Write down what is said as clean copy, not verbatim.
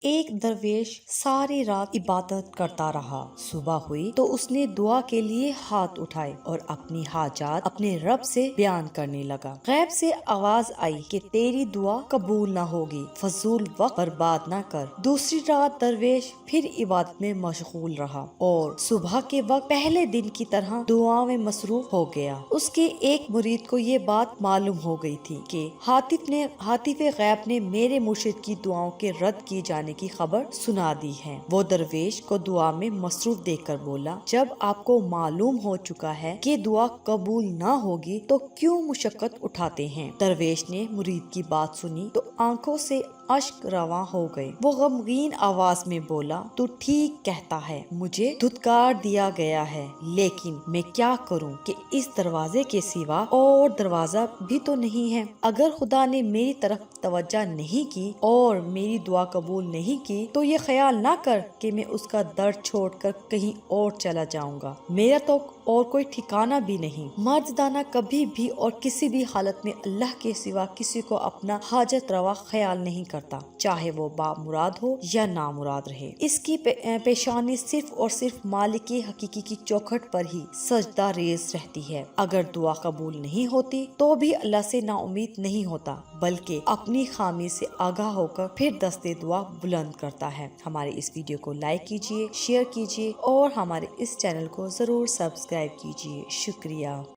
ایک درویش ساری رات عبادت کرتا رہا۔ صبح ہوئی تو اس نے دعا کے لیے ہاتھ اٹھائے اور اپنی حاجات اپنے رب سے بیان کرنے لگا۔ غیب سے آواز آئی کہ تیری دعا قبول نہ ہوگی، فضول وقت برباد نہ کر۔ دوسری رات درویش پھر عبادت میں مشغول رہا اور صبح کے وقت پہلے دن کی طرح دعا میں مصروف ہو گیا۔ اس کے ایک مرید کو یہ بات معلوم ہو گئی تھی کہ حاطف غیب نے میرے مرشد کی دعاؤں کے رد کیے جانے کی خبر سنا دی ہے۔ وہ درویش کو دعا میں مصروف دیکھ کر بولا، جب آپ کو معلوم ہو چکا ہے کہ دعا قبول نہ ہوگی تو کیوں مشقت اٹھاتے ہیں؟ درویش نے مرید کی بات سنی تو آنکھوں سے اشک رواں ہو گئے۔ وہ غمگین آواز میں بولا، تو ٹھیک کہتا ہے، مجھے دھتکار دیا گیا ہے، لیکن میں کیا کروں کہ اس دروازے کے سوا اور دروازہ بھی تو نہیں ہے۔ اگر خدا نے میری طرف توجہ نہیں کی اور میری دعا قبول نہیں کی تو یہ خیال نہ کر کہ میں اس کا در چھوڑ کر کہیں اور چلا جاؤں گا۔ میرا تو اور کوئی ٹھکانہ بھی نہیں۔ مردانہ کبھی بھی اور کسی بھی حالت میں اللہ کے سوا کسی کو اپنا حاجت روا خیال نہیں کرتا، چاہے وہ با مراد ہو یا نامراد رہے۔ اس کی پیشانی صرف اور صرف مالک حقیقی کی چوکھٹ پر ہی سجدہ ریز رہتی ہے۔ اگر دعا قبول نہیں ہوتی تو بھی اللہ سے نا امید نہیں ہوتا، بلکہ اپنی خامی سے آگاہ ہو کر پھر دستے دعا بلند کرتا ہے۔ ہمارے اس ویڈیو کو لائک کیجیے، شیئر کیجیے اور ہمارے اس چینل کو ضرور سبسکرائب کیجیے۔ شکریہ۔